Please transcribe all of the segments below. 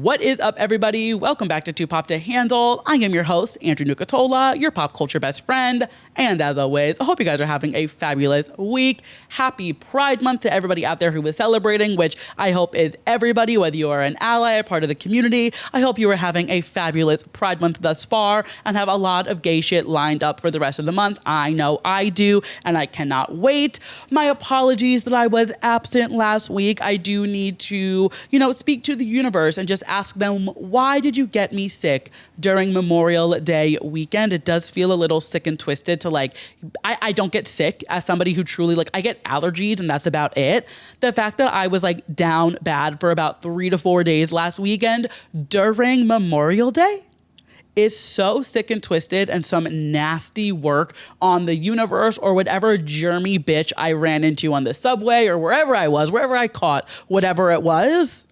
What is up, everybody? Welcome back to Too Pop to Handle. I am your host, Andrew Nucatola, your pop culture best friend. And as always, I hope you guys are having a fabulous week. Happy Pride Month to everybody out there who is celebrating, which I hope is everybody, whether you are an ally, a part of the community. I hope you are having a fabulous Pride Month thus far and have a lot of gay shit lined up for the rest of the month. I know I do, and I cannot wait. My apologies that I was absent last week. I do need to, speak to the universe and just ask them, why did you get me sick during Memorial Day weekend? It does feel a little sick and twisted to I don't get sick as somebody who truly I get allergies and that's about it. The fact that I was down bad for about 3 to 4 days last weekend during Memorial Day is so sick and twisted, and some nasty work on the universe or whatever germy bitch I ran into on the subway or wherever I was, wherever I caught whatever it was.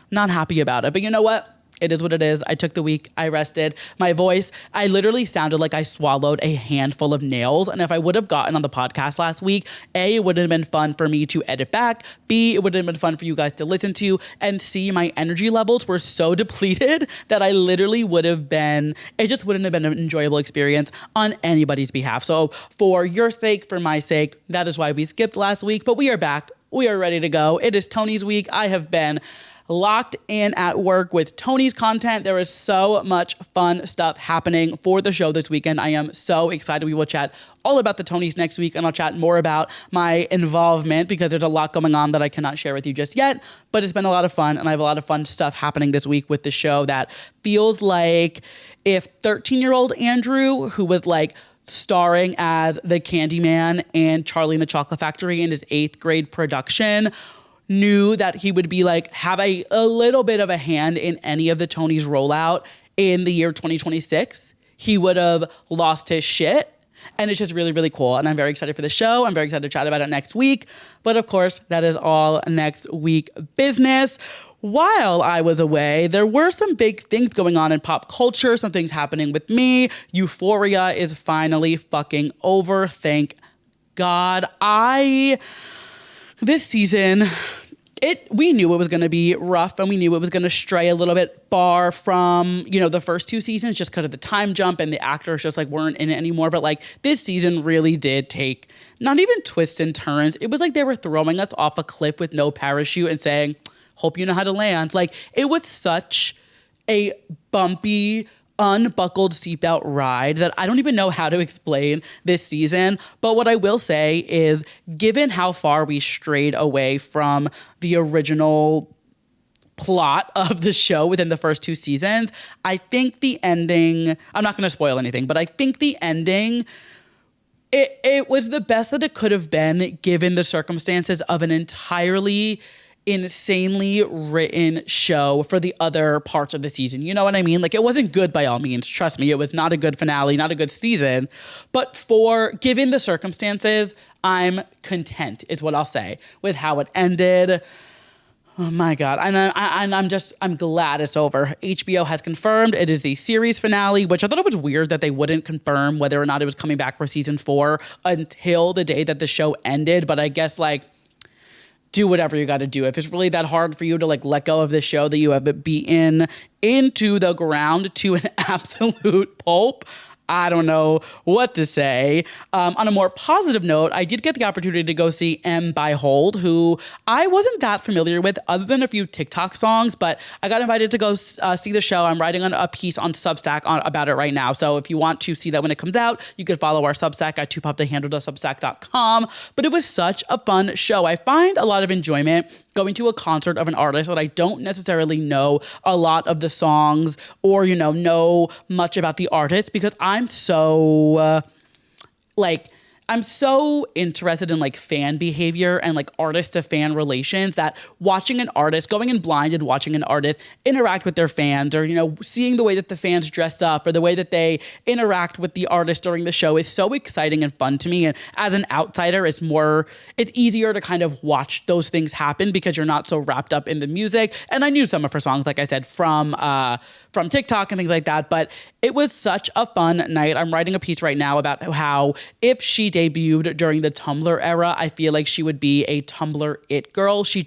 Not happy about it. But you know what? It is what it is. I took the week. I rested. My voice, I literally sounded like I swallowed a handful of nails. And if I would have gotten on the podcast last week, A, it would have been fun for me to edit back. B, it would have been fun for you guys to listen to. And C, my energy levels were so depleted that I literally would have been, it just wouldn't have been an enjoyable experience on anybody's behalf. So for your sake, for my sake, that is why we skipped last week. But we are back. We are ready to go. It is Tony's week. I have been locked in at work with Tony's content. There is so much fun stuff happening for the show this weekend. I am so excited. We will chat all about the Tonys next week, and I'll chat more about my involvement because there's a lot going on that I cannot share with you just yet, but it's been a lot of fun, and I have a lot of fun stuff happening this week with the show that feels like if 13-year-old Andrew, who was starring as the Candyman and Charlie and the Chocolate Factory in his 8th grade production, knew that he would be have a little bit of a hand in any of the Tonys rollout in the year 2026, he would have lost his shit. And it's just really, really cool. And I'm very excited for the show. I'm very excited to chat about it next week. But of course, that is all next week business. While I was away, there were some big things going on in pop culture, some things happening with me. Euphoria is finally fucking over. Thank God. This season, we knew it was going to be rough, and we knew it was going to stray a little bit far from, the first 2 seasons just because of the time jump and the actors just weren't in it anymore. But this season really did take not even twists and turns. It was they were throwing us off a cliff with no parachute and saying, hope you know how to land. It was such a bumpy, unbuckled seatbelt ride that I don't even know how to explain this season. But what I will say is, given how far we strayed away from the original plot of the show within the first 2 seasons, I think the ending, I'm not going to spoil anything, but I think the ending, it was the best that it could have been given the circumstances of an entirely insanely written show for the other parts of the season. You know what I mean? It wasn't good by all means. Trust me, it was not a good finale, not a good season. But given the circumstances, I'm content, is what I'll say, with how it ended. Oh my God. And I'm glad it's over. HBO has confirmed it is the series finale, which I thought it was weird that they wouldn't confirm whether or not it was coming back for season 4 until the day that the show ended. But I guess do whatever you got to do. If it's really that hard for you to let go of this show that you have beaten into the ground to an absolute pulp, I don't know what to say. On a more positive note, I did get the opportunity to go see M by Hold, who I wasn't that familiar with other than a few TikTok songs, but I got invited to go see the show. I'm writing a piece on Substack about it right now. So if you want to see that when it comes out, you can follow our Substack at twopoptohandle.substack.com. But it was such a fun show. I find a lot of enjoyment going to a concert of an artist that I don't necessarily know a lot of the songs or, know much about the artist, because I'm so I'm so interested in fan behavior and artist to fan relations that watching an artist, going in blind and watching an artist interact with their fans, or, seeing the way that the fans dress up or the way that they interact with the artist during the show is so exciting and fun to me. And as an outsider, it's easier to kind of watch those things happen because you're not so wrapped up in the music. And I knew some of her songs, like I said, from TikTok and things like that, but it was such a fun night. I'm writing a piece right now about how if she debuted during the Tumblr era. I feel like she would be a Tumblr it girl. She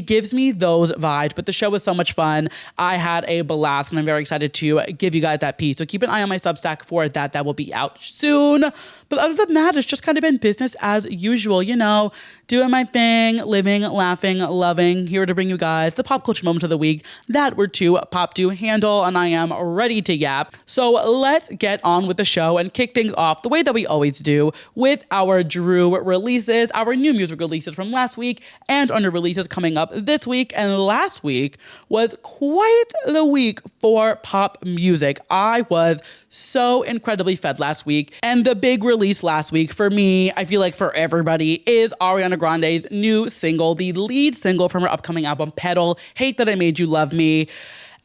gives me those vibes, but the show was so much fun. I had a blast and I'm very excited to give you guys that piece. So keep an eye on my Substack for that. That will be out soon. But other than that, it's just kind of been business as usual, you know, doing my thing, living, laughing, loving, here to bring you guys the pop culture moment of the week that we're too pop to handle, and I am ready to yap. So let's get on with the show and kick things off the way that we always do with our Drew releases, our new music releases from last week and under releases coming up this week. And last week was quite the week for pop music. I was so incredibly fed last week. And the big release last week for me, I feel like for everybody, is Ariana Grande's new single, the lead single from her upcoming album, Petal, Hate That I Made You Love Me.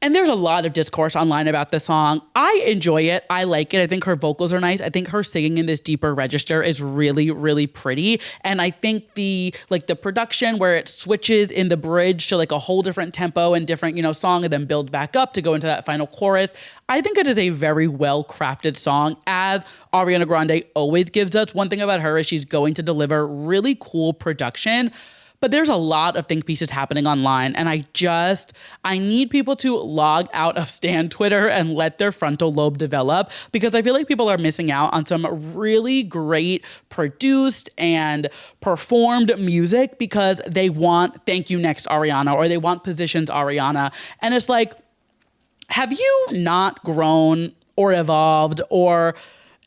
And there's a lot of discourse online about this song. I enjoy it. I like it. I think her vocals are nice. I think her singing in this deeper register is really, really pretty. And I think the production where it switches in the bridge to like a whole different tempo and different, song and then build back up to go into that final chorus. I think it is a very well crafted song, as Ariana Grande always gives us. One thing about her is she's going to deliver really cool production. But there's a lot of think pieces happening online, and I need people to log out of Stan Twitter and let their frontal lobe develop, because I feel like people are missing out on some really great produced and performed music because they want Thank You Next Ariana, or they want Positions Ariana. And it's like, have you not grown or evolved or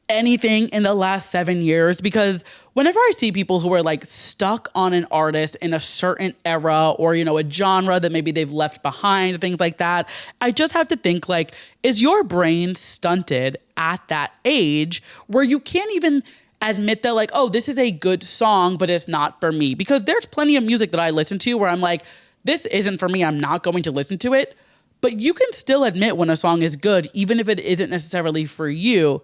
anything in the last 7 years? Because whenever I see people who are like stuck on an artist in a certain era or, a genre that maybe they've left behind, things like that, I just have to think like, is your brain stunted at that age where you can't even admit that like, oh, this is a good song, but it's not for me? Because there's plenty of music that I listen to where I'm like, this isn't for me, I'm not going to listen to it. But you can still admit when a song is good, even if it isn't necessarily for you.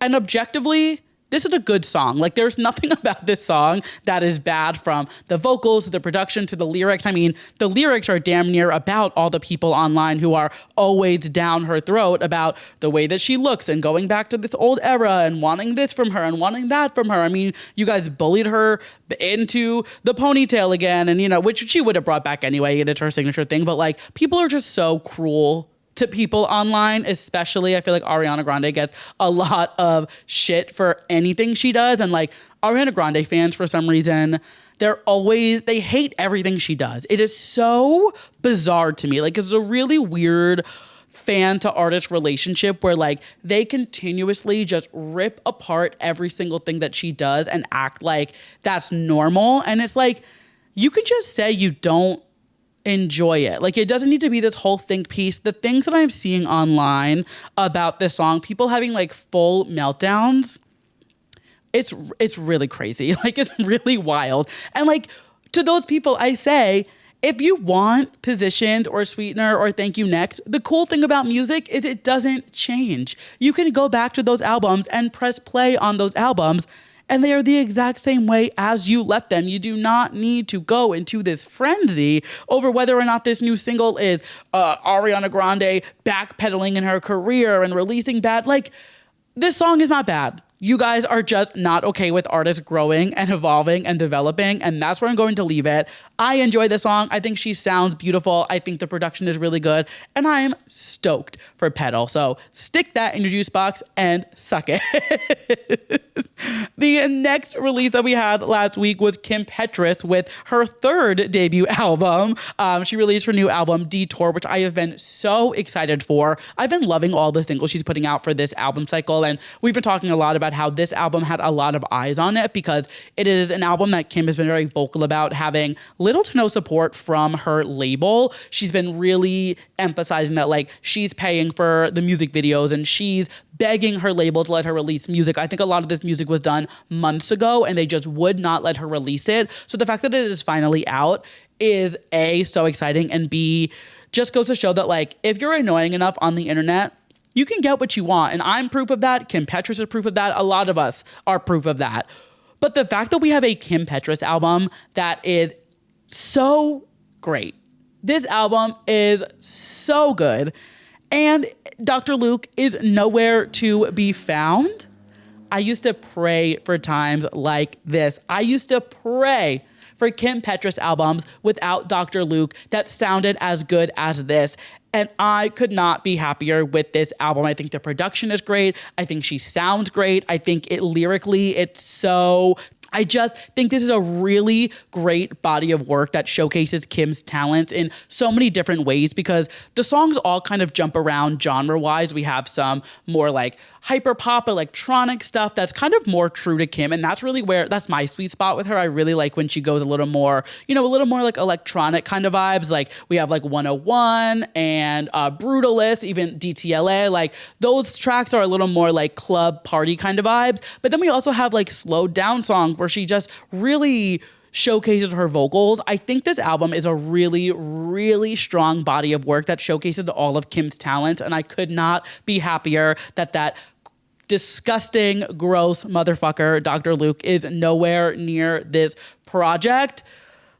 And objectively, this is a good song. Like, there's nothing about this song that is bad, from the vocals to the production to the lyrics. I mean, the lyrics are damn near about all the people online who are always down her throat about the way that she looks and going back to this old era and wanting this from her and wanting that from her. I mean, you guys bullied her into the ponytail again, and, which she would have brought back anyway. It's her signature thing. But, like, people are just so cruel to people online, especially. I feel like Ariana Grande gets a lot of shit for anything she does. And like, Ariana Grande fans, for some reason, they hate everything she does. It is so bizarre to me. Like, it's a really weird fan to artist relationship where like they continuously just rip apart every single thing that she does and act like that's normal. And it's like, you can just say you don't enjoy it. Like, it doesn't need to be this whole think piece. The things that I'm seeing online about this song, people having like full meltdowns, it's really crazy. Like, it's really wild. And like, to those people, I say, if you want Positioned or Sweetener or Thank You Next, the cool thing about music is it doesn't change. You can go back to those albums and press play on those albums, and they are the exact same way as you left them. You do not need to go into this frenzy over whether or not this new single is Ariana Grande backpedaling in her career and releasing bad. Like, this song is not bad. You guys are just not okay with artists growing and evolving and developing, and that's where I'm going to leave it. I enjoy the song. I think she sounds beautiful. I think the production is really good, and I'm stoked for Petal. So stick that in your juice box and suck it. The next release that we had last week was Kim Petras with her third debut album. She released her new album, Detour, which I have been so excited for. I've been loving all the singles she's putting out for this album cycle, and we've been talking a lot about how this album had a lot of eyes on it because it is an album that Kim has been very vocal about having little to no support from her label. She's been really emphasizing that like she's paying for the music videos and she's begging her label to let her release music. I think a lot of this music was done months ago and they just would not let her release it. So the fact that it is finally out is A, so exciting, and B, just goes to show that like if you're annoying enough on the internet, you can get what you want. And I'm proof of that. Kim Petras is proof of that. A lot of us are proof of that. But the fact that we have a Kim Petras album that is so great. This album is so good. And Dr. Luke is nowhere to be found. I used to pray for times like this. I used to pray for Kim Petras albums without Dr. Luke that sounded as good as this. And I could not be happier with this album. I think the production is great. I think she sounds great. I think I just think this is a really great body of work that showcases Kim's talents in so many different ways, because the songs all kind of jump around genre-wise. We have some more like hyper pop electronic stuff that's kind of more true to Kim, and that's my sweet spot with her. I really like when she goes a little more like electronic kind of vibes. Like we have like 101 and Brutalist, even DTLA. Like those tracks are a little more like club party kind of vibes. But then we also have like slowed down songs where she just really showcases her vocals. I think this album is a really, really strong body of work that showcases all of Kim's talents, and I could not be happier that disgusting, gross motherfucker, Dr. Luke, is nowhere near this project.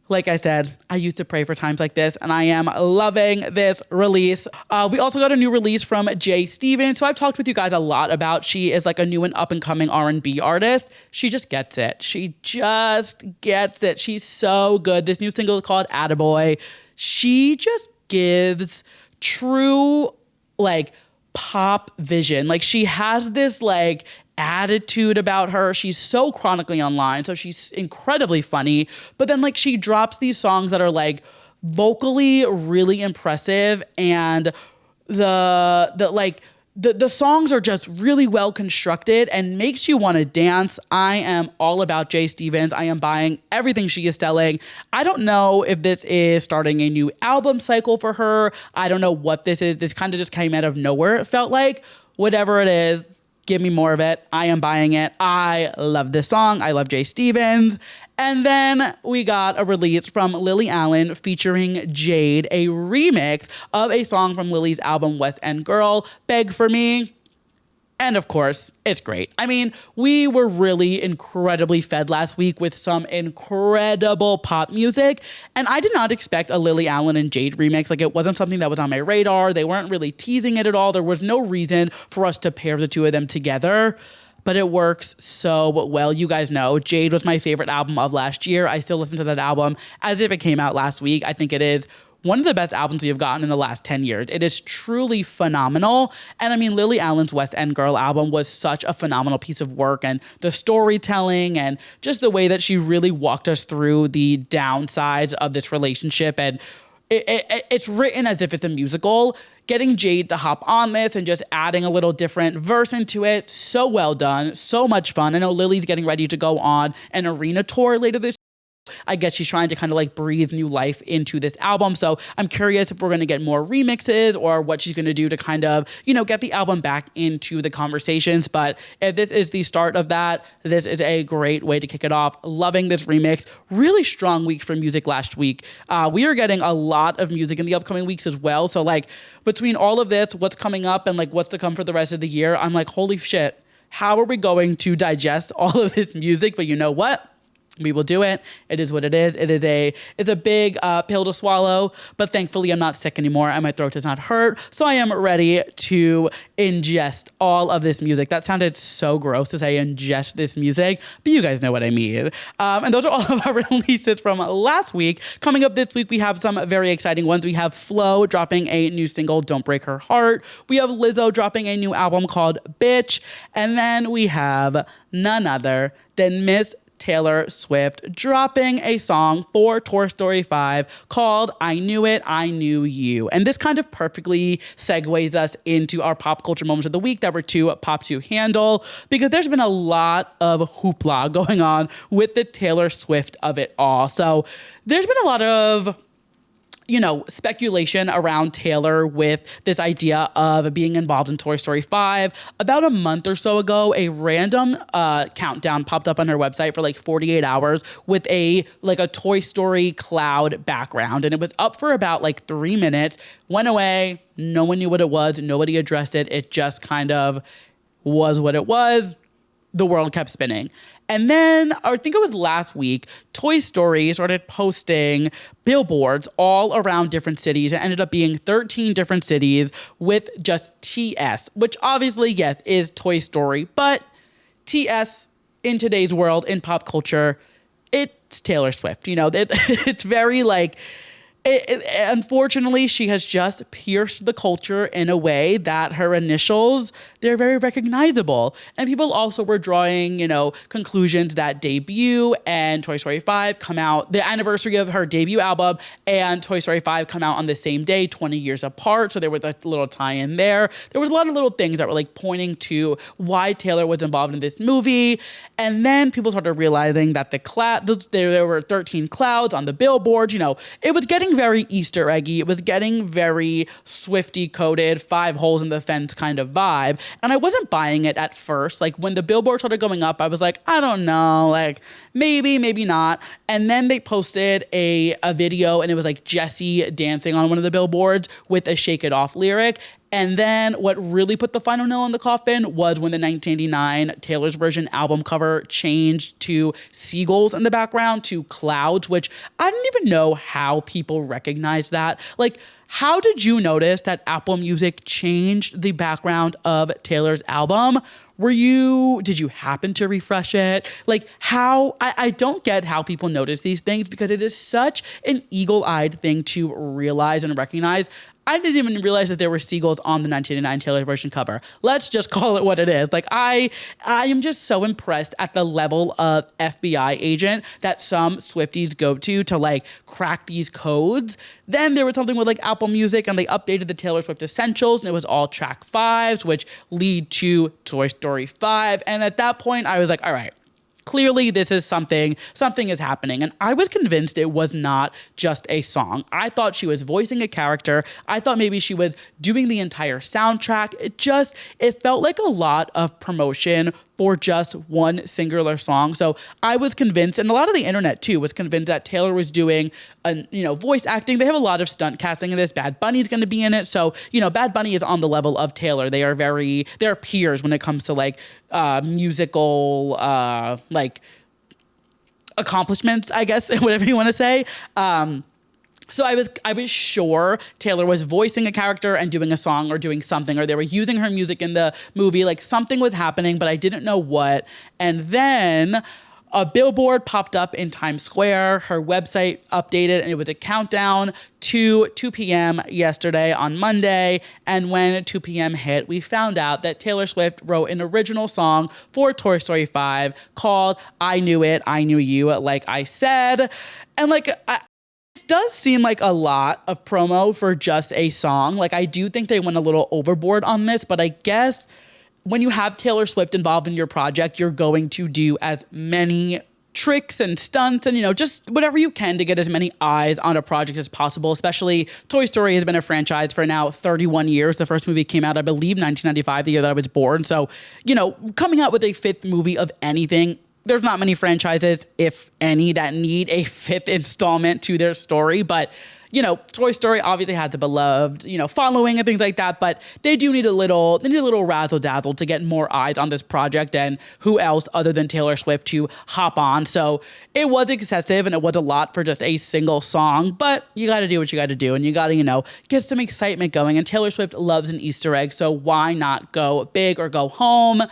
Like I said, I used to pray for times like this, and I am loving this release. We also got a new release from Jay Stevens, who I've talked with you guys a lot about. She is like a new and up-and-coming R&B artist. She just gets it. She just gets it. She's so good. This new single is called Attaboy. She just gives true, like, pop vision. Like, she has this, like, attitude about her. She's so chronically online, so she's incredibly funny. But then like she drops these songs that are like vocally really impressive, and the songs are just really well constructed and makes you want to dance. I am all about Jay Stevens. I am buying everything she is selling. I don't know if this is starting a new album cycle for her. I don't know what this is. This kind of just came out of nowhere, it felt like. Whatever it is, give me more of it. I am buying it. I love this song. I love Jay Stevens. And then we got a release from Lily Allen featuring Jade, a remix of a song from Lily's album West End Girl, Beg For Me. And of course, it's great. I mean, we were really incredibly fed last week with some incredible pop music, and I did not expect a Lily Allen and Jade remix. Like, it wasn't something that was on my radar. They weren't really teasing it at all. There was no reason for us to pair the two of them together, but it works so well. You guys know, Jade was my favorite album of last year. I still listen to that album as if it came out last week. I think it is one of the best albums we have gotten in the last 10 years. It is truly phenomenal. And I mean, Lily Allen's West End Girl album was such a phenomenal piece of work, and the storytelling and just the way that she really walked us through the downsides of this relationship. And it's written as if it's a musical. Getting Jade to hop on this and just adding a little different verse into it. So well done. So much fun. I know Lily's getting ready to go on an arena tour later this year. I guess she's trying to kind of like breathe new life into this album. So I'm curious if we're going to get more remixes or what she's going to do to kind of, get the album back into the conversations. But if this is the start of that, this is a great way to kick it off. Loving this remix. Really strong week for music last week. We are getting a lot of music in the upcoming weeks as well. So like between all of this, what's coming up and like what's to come for the rest of the year, I'm like, holy shit, how are we going to digest all of this music? But you know what? We will do it. It is what it is. It's a big pill to swallow, but thankfully I'm not sick anymore and my throat does not hurt. So I am ready to ingest all of this music. That sounded so gross to say ingest this music, but you guys know what I mean. And those are all of our releases from last week. Coming up this week, we have some very exciting ones. We have Flo dropping a new single, Don't Break Her Heart. We have Lizzo dropping a new album called Bitch. And then we have none other than Miss Taylor Swift dropping a song for Toy Story 5 called I Knew It, I Knew You. And this kind of perfectly segues us into our pop culture moments of the week that were too pop to handle, because there's been a lot of hoopla going on with the Taylor Swift of it all. So there's been a lot of speculation around Taylor with this idea of being involved in Toy Story 5. About a month or so ago, a random countdown popped up on her website for like 48 hours with a Toy Story cloud background. And it was up for about like 3 minutes, went away. No one knew what it was. Nobody addressed it. It just kind of was what it was. The world kept spinning. And then, I think it was last week, Toy Story started posting billboards all around different cities. It ended up being 13 different cities with just TS, which obviously, yes, is Toy Story. But TS in today's world, in pop culture, it's Taylor Swift. You know, it's very like, unfortunately, she has just pierced the culture in a way that her initials, they're very recognizable. And people also were drawing, you know, conclusions that Debut and Toy Story 5 come out, the anniversary of her debut album and Toy Story 5 come out on the same day, 20 years apart. So there was a little tie-in there. There was a lot of little things that were like pointing to why Taylor was involved in this movie. And then people started realizing that there were 13 clouds on the billboard. You know, it was getting very Easter eggy. It was getting very Swifty coded, 5 holes in the fence kind of vibe. And I wasn't buying it at first. Like when the billboard started going up, I was like, I don't know, like maybe not. And then they posted a video and it was like Jessie dancing on one of the billboards with a Shake It Off lyric. And then what really put the final nail in the coffin was when the 1989 Taylor's Version album cover changed to seagulls in the background to clouds, which I didn't even know how people recognized that. Like, how did you notice that Apple Music changed the background of Taylor's album? Did you happen to refresh it? Like how, I don't get how people notice these things because it is such an eagle-eyed thing to realize and recognize. I didn't even realize that there were seagulls on the 1989 Taylor Version cover. Let's just call it what it is. Like I am just so impressed at the level of FBI agent that some Swifties go to like crack these codes. Then there was something with like Apple Music and they updated the Taylor Swift Essentials and it was all track 5s, which lead to Toy Story 5. And at that point I was like, all right, clearly this is something is happening. And I was convinced it was not just a song. I thought she was voicing a character. I thought maybe she was doing the entire soundtrack. It felt like a lot of promotion for just one singular song. So I was convinced, and a lot of the internet too was convinced that Taylor was doing voice acting. They have a lot of stunt casting in this. Bad Bunny's going to be in it. So, Bad Bunny is on the level of Taylor. They're peers when it comes to like musical accomplishments, I guess, whatever you want to say. So I was sure Taylor was voicing a character and doing a song or doing something, or they were using her music in the movie, like something was happening, but I didn't know what. And then a billboard popped up in Times Square. Her website updated and it was a countdown to 2 p.m. yesterday on Monday. And when 2 p.m. hit, we found out that Taylor Swift wrote an original song for Toy Story 5 called I Knew It, I Knew You, like I said. And it does seem like a lot of promo for just a song. Like I do think they went a little overboard on this, but I guess when you have Taylor Swift involved in your project, you're going to do as many tricks and stunts and, just whatever you can to get as many eyes on a project as possible. Especially Toy Story has been a franchise for now 31 years. The first movie came out, I believe, 1995, the year that I was born. So, coming out with a 5th movie of anything, there's not many franchises, if any, that need a 5th installment to their story. But, Toy Story obviously has a beloved, following and things like that. But they do need a little razzle dazzle to get more eyes on this project. And who else other than Taylor Swift to hop on? So it was excessive and it was a lot for just a single song. But you got to do what you got to do. And you got to, get some excitement going. And Taylor Swift loves an Easter egg. So why not go big or go home?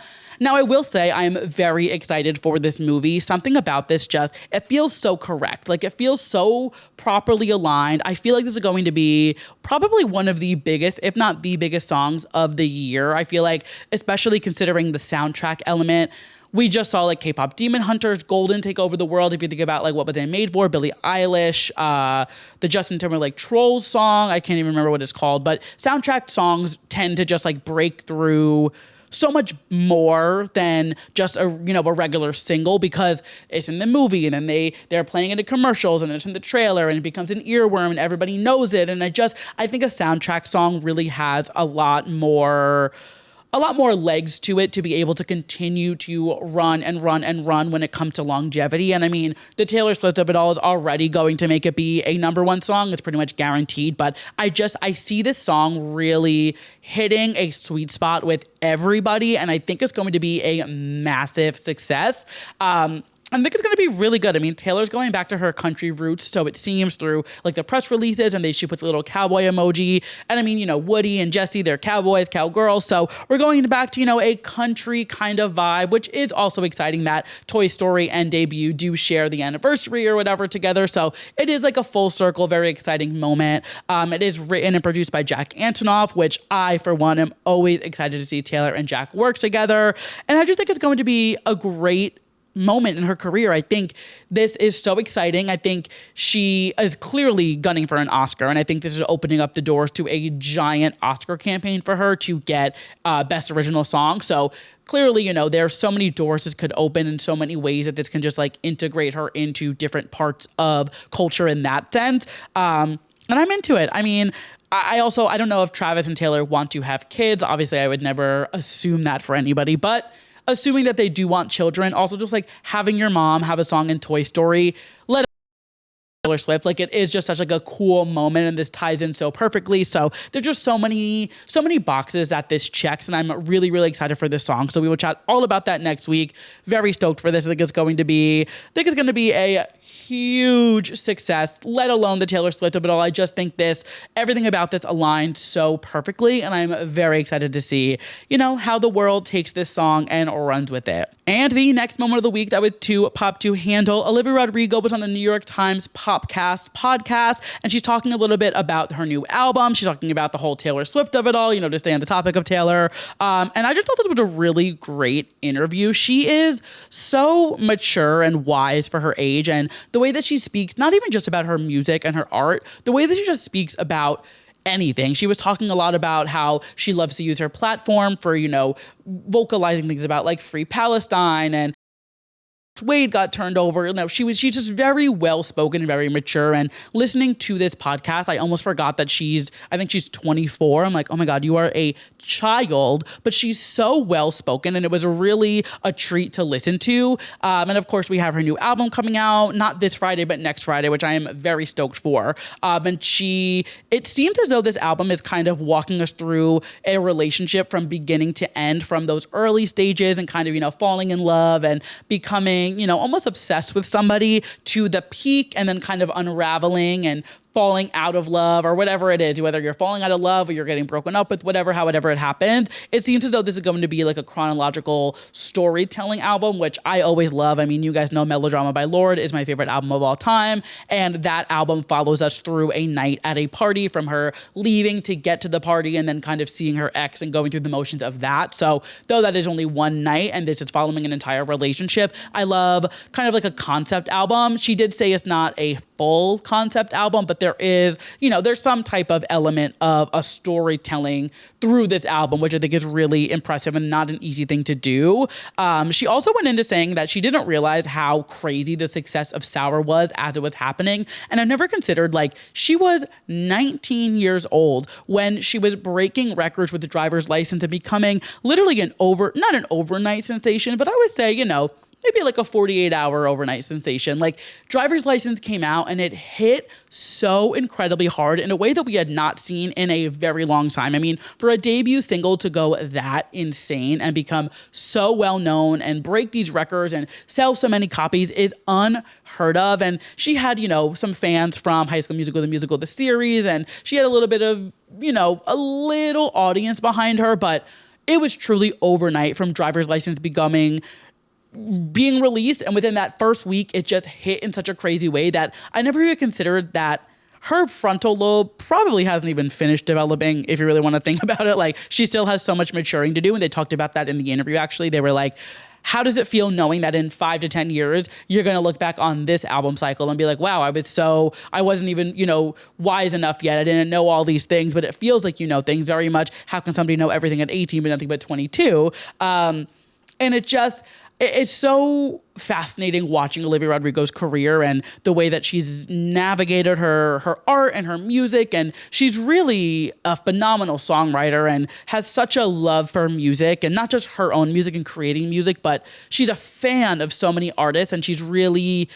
Now, I will say I am very excited for this movie. Something about this it feels so correct. Like, it feels so properly aligned. I feel like this is going to be probably one of the biggest, if not the biggest songs of the year. I feel like, especially considering the soundtrack element. We just saw like K-pop Demon Hunters, Golden take over the world. If you think about like what was it made for, Billie Eilish, the Justin Timberlake Trolls song, I can't even remember what it's called, but soundtrack songs tend to just like break through so much more than just a regular single because it's in the movie and then they're playing it in commercials and then it's in the trailer and it becomes an earworm and everybody knows it. And I think a soundtrack song really has a lot more legs to it to be able to continue to run and run and run when it comes to longevity. And I mean, the Taylor Swift of it all is already going to make it be a #1 song. It's pretty much guaranteed. But I see this song really hitting a sweet spot with everybody. And I think it's going to be a massive success. I think it's going to be really good. I mean, Taylor's going back to her country roots, so it seems through like the press releases, and she puts a little cowboy emoji. And I mean, Woody and Jesse, they're cowboys, cowgirls. So we're going back to, a country kind of vibe, which is also exciting that Toy Story and Debut do share the anniversary or whatever together. So it is like a full circle, very exciting moment. It is written and produced by Jack Antonoff, which I, for one, am always excited to see Taylor and Jack work together. And I just think it's going to be a great moment in her career. I think this is so exciting. I think she is clearly gunning for an Oscar, and I think this is opening up the doors to a giant Oscar campaign for her to get Best Original Song. So clearly, there's so many doors this could open in so many ways that this can just like integrate her into different parts of culture in that sense. And I'm into it. I mean, I don't know if Travis and Taylor want to have kids. Obviously, I would never assume that for anybody, but assuming that they do want children, also just like having your mom have a song in Toy Story, let Taylor Swift, like it is just such like a cool moment, and this ties in so perfectly. So there's just so many boxes that this checks, and I'm really, really excited for this song. So we will chat all about that next week. Very stoked for this. I think it's going to be a huge success, let alone the Taylor Swift of it all. I just think everything about this aligned so perfectly, and I'm very excited to see, how the world takes this song and runs with it. And the next moment of the week that was too pop to handle, Olivia Rodrigo was on the New York Times Popcast podcast, and she's talking a little bit about her new album. She's talking about the whole Taylor Swift of it all, to stay on the topic of Taylor. And I just thought this was a really great interview. She is so mature and wise for her age, and the way that she speaks, not even just about her music and her art, the way that she just speaks about anything. She was talking a lot about how she loves to use her platform for, vocalizing things about like Free Palestine, and Wade got turned over. She's just very well spoken and very mature. And listening to this podcast, I almost forgot that I think she's 24. I'm like, oh my God, you are a child, but she's so well spoken, and it was really a treat to listen to. And of course, we have her new album coming out, not this Friday, but next Friday, which I am very stoked for. And it seems as though this album is kind of walking us through a relationship from beginning to end, from those early stages and kind of, falling in love and becoming, almost obsessed with somebody, to the peak, and then kind of unraveling and falling out of love, or whatever it is, whether you're falling out of love or you're getting broken up with, however it happened. It seems as though this is going to be like a chronological storytelling album, which I always love. I mean, you guys know Melodrama by Lorde is my favorite album of all time, and that album follows us through a night at a party, from her leaving to get to the party and then kind of seeing her ex and going through the motions of that. So though that is only one night and this is following an entire relationship, I love kind of like a concept album. She did say it's not a full concept album, but there is, there's some type of element of a storytelling through this album, which I think is really impressive and not an easy thing to do. She also went into saying that she didn't realize how crazy the success of Sour was as it was happening. And I've never considered, she was 19 years old when she was breaking records with the driver's license and becoming literally not an overnight sensation, but I would say, maybe like a 48-hour overnight sensation. Like, Driver's License came out and it hit so incredibly hard in a way that we had not seen in a very long time. I mean, for a debut single to go that insane and become so well known and break these records and sell so many copies is unheard of. And she had, some fans from High School Musical, the series, and she had a little bit of, a little audience behind her, but it was truly overnight from Driver's License being released, and within that first week it just hit in such a crazy way that I never even considered that her frontal lobe probably hasn't even finished developing, if you really want to think about it. Like, she still has so much maturing to do, and they talked about that in the interview. Actually, they were like, how does it feel knowing that in 5 to 10 years you're going to look back on this album cycle and be like, wow, I wasn't even, wise enough yet. I didn't know all these things, but it feels like things very much. How can somebody know everything at 18 but nothing but 22? And it's so fascinating watching Olivia Rodrigo's career and the way that she's navigated her art and her music. And she's really a phenomenal songwriter and has such a love for music, and not just her own music and creating music, but she's a fan of so many artists, and she's really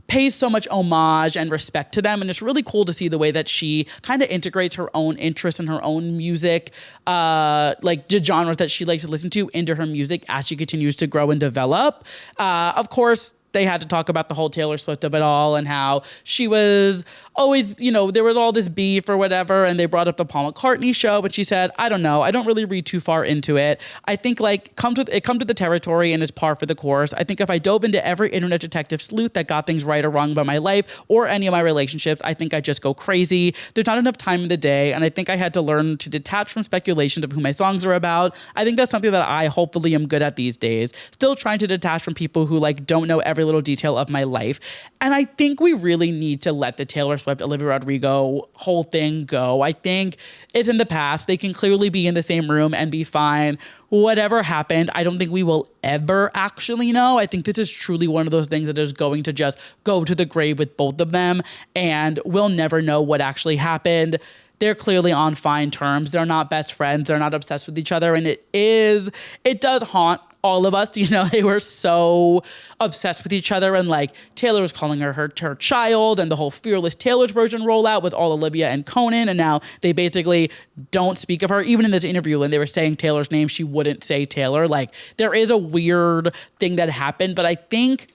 pays so much homage and respect to them. And it's really cool to see the way that she kind of integrates her own interests and her own music, like the genres that she likes to listen to, into her music as she continues to grow and develop. Of course, they had to talk about the whole Taylor Swift of it all and how she was always, there was all this beef or whatever, and they brought up the Paul McCartney show, but she said, I don't know. I don't really read too far into it. I think it comes with the territory and it's par for the course. I think if I dove into every internet detective sleuth that got things right or wrong about my life or any of my relationships, I think I just go crazy. There's not enough time in the day, and I think I had to learn to detach from speculation of who my songs are about. I think that's something that I hopefully am good at these days. Still trying to detach from people who don't know every little detail of my life. And I think we really need to let the Taylor Swift, Olivia Rodrigo whole thing go. I think it's in the past. They can clearly be in the same room and be fine. Whatever happened, I don't think we will ever actually know. I think this is truly one of those things that is going to just go to the grave with both of them, and we'll never know what actually happened. They're clearly on fine terms. They're not best friends. They're not obsessed with each other. And it does haunt all of us. They were so obsessed with each other, and Taylor was calling her child, and the whole Fearless Taylor's version rollout with all Olivia and Conan, and now they basically don't speak of her. Even in this interview when they were saying Taylor's name, she wouldn't say Taylor. There is a weird thing that happened, but I think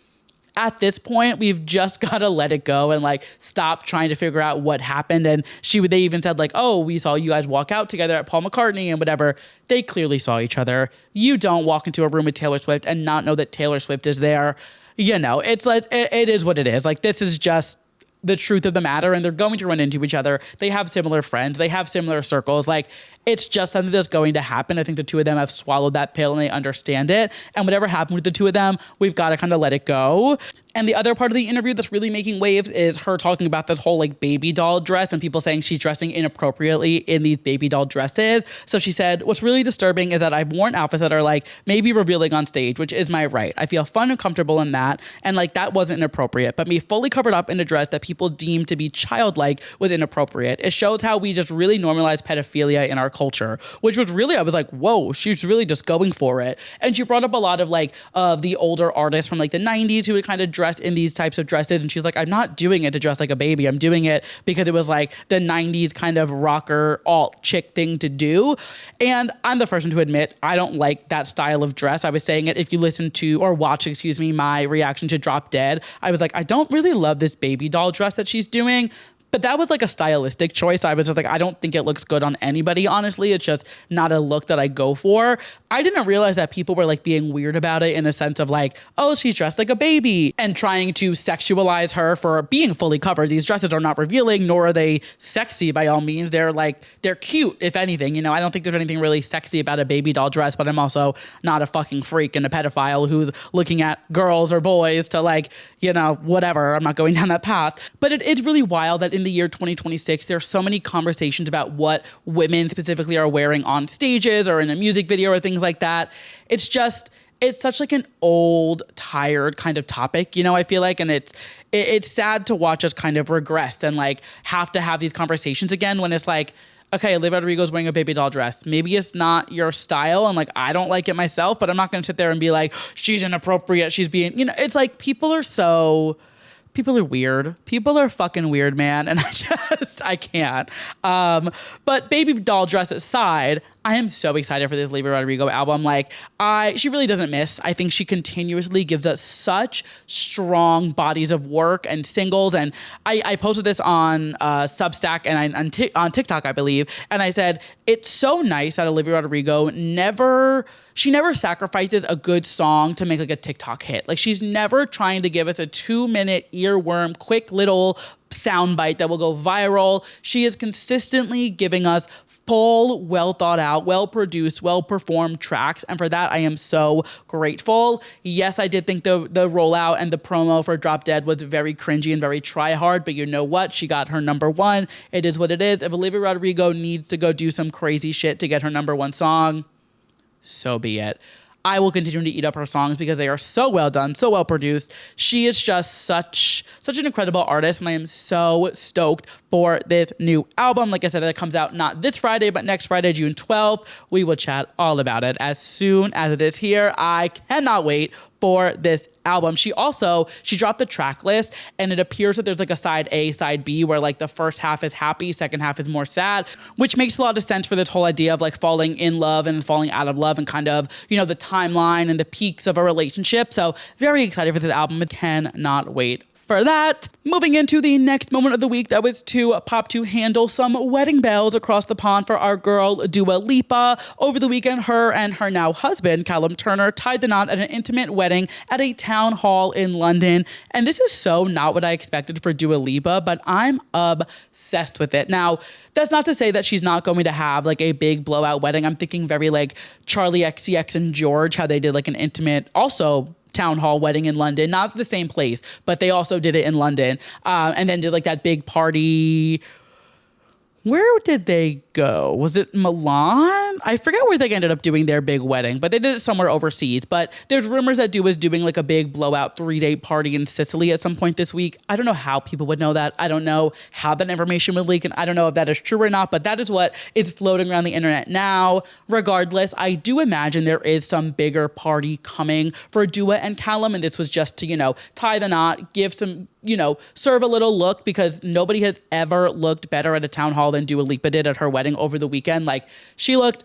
at this point, we've just got to let it go and stop trying to figure out what happened. And they even said oh, we saw you guys walk out together at Paul McCartney and whatever. They clearly saw each other. You don't walk into a room with Taylor Swift and not know that Taylor Swift is there. It's it is what it is. This is just the truth of the matter, and they're going to run into each other. They have similar friends. They have similar circles. It's just something that's going to happen. I think the two of them have swallowed that pill and they understand it. And whatever happened with the two of them, we've got to kind of let it go. And the other part of the interview that's really making waves is her talking about this whole baby doll dress and people saying she's dressing inappropriately in these baby doll dresses. So she said, what's really disturbing is that I've worn outfits that are maybe revealing on stage, which is my right. I feel fun and comfortable in that. And that wasn't inappropriate, but me fully covered up in a dress that people deemed to be childlike was inappropriate. It shows how we just really normalize pedophilia in our culture, which was really, I was whoa, she's really just going for it. And she brought up a lot of the older artists from the 90s who would kind of dress in these types of dresses. And she's I'm not doing it to dress like a baby. I'm doing it because it was the 90s kind of rocker alt chick thing to do. And I'm the first one to admit, I don't like that style of dress. I was saying it, if you listen to or watch, my reaction to Drop Dead, I was I don't really love this baby doll dress that she's doing. But that was a stylistic choice. I was just I don't think it looks good on anybody, honestly. It's just not a look that I go for. I didn't realize that people were being weird about it in a sense of oh, she's dressed like a baby and trying to sexualize her for being fully covered. These dresses are not revealing, nor are they sexy by all means. They're they're cute, if anything. I don't think there's anything really sexy about a baby doll dress, but I'm also not a fucking freak and a pedophile who's looking at girls or boys to whatever. I'm not going down that path. But it's really wild that in the year 2026, there's so many conversations about what women specifically are wearing on stages or in a music video or things like that. It's such an old, tired kind of topic, I feel and it's sad to watch us kind of regress and have to have these conversations again when it's okay, Olivia Rodrigo's wearing a baby doll dress. Maybe it's not your style, and I don't like it myself, but I'm not going to sit there and be she's inappropriate, she's being, it's people are weird. People are fucking weird, man. And I can't. But baby doll dress aside, I am so excited for this Olivia Rodrigo album. She really doesn't miss. I think she continuously gives us such strong bodies of work and singles. And I posted this on Substack and on TikTok, I believe. And I said, it's so nice that Olivia Rodrigo never sacrifices a good song to make a TikTok hit. She's never trying to give us a 2-minute earworm, quick little soundbite that will go viral. She is consistently giving us full, well thought out, well produced, well performed tracks. And for that, I am so grateful. Yes, I did think the rollout and the promo for Drop Dead was very cringy and very try hard, but you know what? She got her number one. It is what it is. If Olivia Rodrigo needs to go do some crazy shit to get her number one song, so be it. I will continue to eat up her songs because they are so well done, so well produced. She is just such an incredible artist, and I am so stoked for this new album. Like I said, that comes out not this Friday, but next Friday, June 12th. We will chat all about it as soon as it is here. I cannot wait for this album. She dropped the track list, and it appears that there's like a side A, side B, where like the first half is happy, second half is more sad, which makes a lot of sense for this whole idea of like falling in love and falling out of love and kind of, the timeline and the peaks of a relationship. So very excited for this album. Cannot wait for that. Moving into the next moment of the week, that was to pop to handle some wedding bells across the pond for our girl Dua Lipa. Over the weekend, her and her now husband, Calum Turner, tied the knot at an intimate wedding at a town hall in London. And this is so not what I expected for Dua Lipa, but I'm obsessed with it. Now, that's not to say that she's not going to have like a big blowout wedding. I'm thinking very like Charlie XCX and George, how they did like an intimate, also town hall wedding in London, not the same place, but they also did it in London, and then did like that big party. Where did they go? Was it Milan? I forget where they ended up doing their big wedding, but they did it somewhere overseas. But there's rumors that Dua's doing like a big blowout 3-day party in Sicily at some point this week. I don't know how people would know that. I don't know how that information would leak, and I don't know if that is true or not, but that is what is floating around the internet now. Regardless, I do imagine there is some bigger party coming for Dua and Calum, and this was just to, tie the knot, give some, serve a little look, because nobody has ever looked better at a town hall than Dua Lipa did at her wedding over the weekend. Like, she looked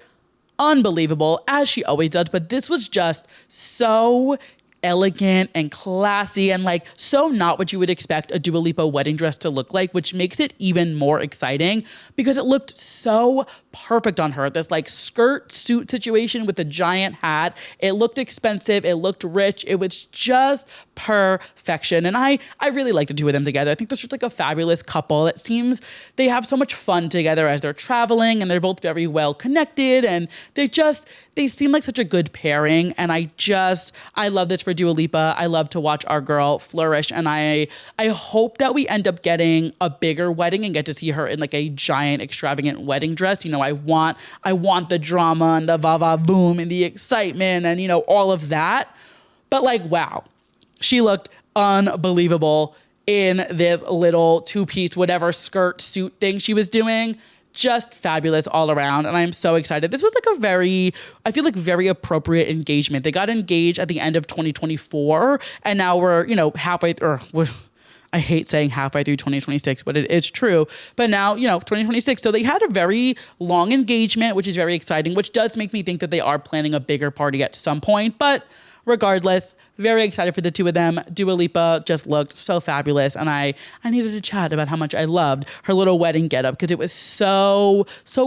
unbelievable, as she always does, but this was just so elegant and classy and like so not what you would expect a Dua Lipa wedding dress to look like, which makes it even more exciting because it looked so perfect on her. This like skirt suit situation with a giant hat. It looked expensive. It looked rich. It was just perfection. And I really like the two of them together. I think they're just like a fabulous couple. It seems they have so much fun together as they're traveling, and they're both very well connected, and they seem like such a good pairing. And I love this for Dua Lipa. I love to watch our girl flourish, and I hope that we end up getting a bigger wedding and get to see her in like a giant extravagant wedding dress. I want the drama and the va-va boom and the excitement and all of that. But like, wow, she looked unbelievable in this little two-piece whatever skirt suit thing she was doing. Just fabulous all around. And I'm so excited. This was like I feel like very appropriate engagement. They got engaged at the end of 2024, and now we're, I hate saying halfway through 2026, but it's true. But now, 2026. So they had a very long engagement, which is very exciting, which does make me think that they are planning a bigger party at some point. But regardless, very excited for the two of them. Dua Lipa just looked so fabulous, and I needed to chat about how much I loved her little wedding getup because it was so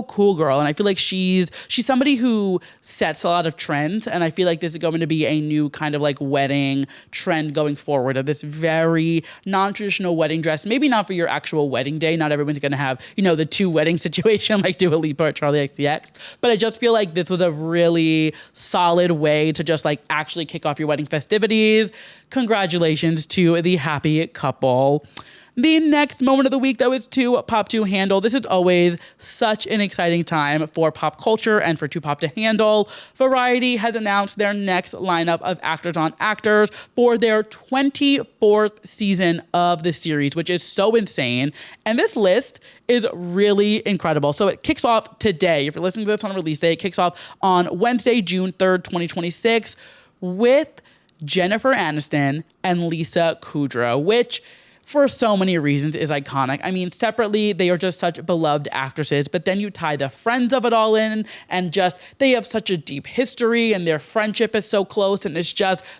cool, girl. And I feel like she's somebody who sets a lot of trends, and I feel like this is going to be a new kind of like wedding trend going forward of this very non-traditional wedding dress. Maybe not for your actual wedding day. Not everyone's going to have the two wedding situation like Dua Lipa or Charlie XCX, but I just feel like this was a really solid way to just like actually kick off your wedding festivities. Congratulations to the happy couple. The next moment of the week that was to pop to handle. This is always such an exciting time for pop culture and for to pop to handle. Variety has announced their next lineup of actors on actors for their 24th season of the series, which is so insane. And this list is really incredible. So it kicks off today. If you're listening to this on release day, it kicks off on Wednesday, June 3rd, 2026 with Jennifer Aniston and Lisa Kudrow, which for so many reasons is iconic. I mean, separately, they are just such beloved actresses, but then you tie the friends of it all in, and just they have such a deep history, and their friendship is so close, and this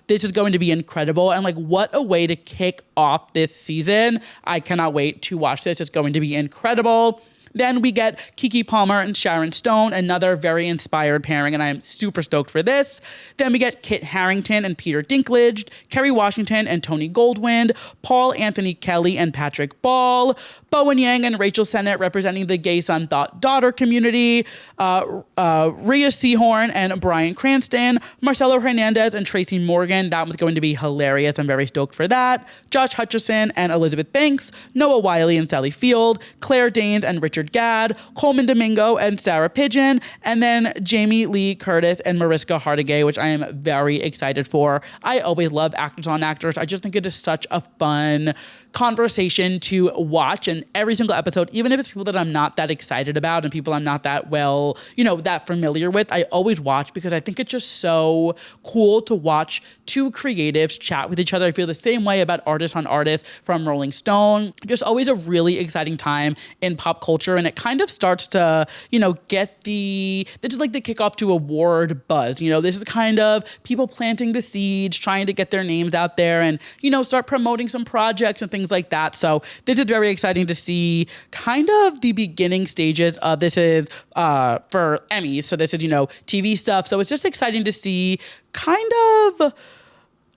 is going to be incredible. And like, what a way to kick off this season. I cannot wait to watch this. It's going to be incredible. Then we get Keke Palmer and Sharon Stone, another very inspired pairing, and I am super stoked for this. Then we get Kit Harington and Peter Dinklage, Kerry Washington and Tony Goldwyn, Paul Anthony Kelly and Patrick Ball, Bowen Yang and Rachel Sennett representing the gay son daughter community, Rhea Seehorn and Bryan Cranston, Marcelo Hernandez and Tracy Morgan. That was going to be hilarious. I'm very stoked for that. Josh Hutcherson and Elizabeth Banks, Noah Wiley and Sally Field, Claire Danes and Richard Richard Gadd, Coleman Domingo, and Sarah Pigeon, and then Jamie Lee Curtis and Mariska Hargitay, which I am very excited for. I always love Actors on Actors. I just think it is such a fun conversation to watch, and every single episode, even if it's people that I'm not that excited about and people I'm not that well, that familiar with, I always watch because I think it's just so cool to watch two creatives chat with each other. I feel the same way about Artist on Artist from Rolling Stone. Just always a really exciting time in pop culture, and it kind of starts to, get this is like the kickoff to award buzz. This is kind of people planting the seeds, trying to get their names out there and, start promoting some projects and things like that. So this is very exciting to see kind of the beginning stages of this is for Emmys. So this is, TV stuff. So it's just exciting to see kind of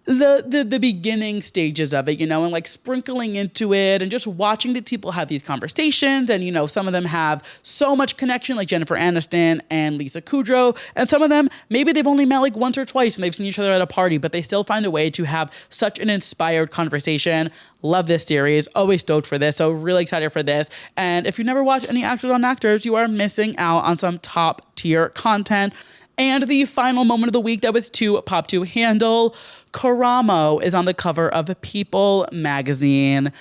the beginning stages of it, and like sprinkling into it and just watching the people have these conversations. And, some of them have so much connection, like Jennifer Aniston and Lisa Kudrow. And some of them, maybe they've only met like once or twice and they've seen each other at a party, but they still find a way to have such an inspired conversation. Love this series. Always stoked for this. So really excited for this. And if you never watch any Actors on Actors, you are missing out on some top tier content. And the final moment of the week that was too pop to handle, Karamo is on the cover of People magazine.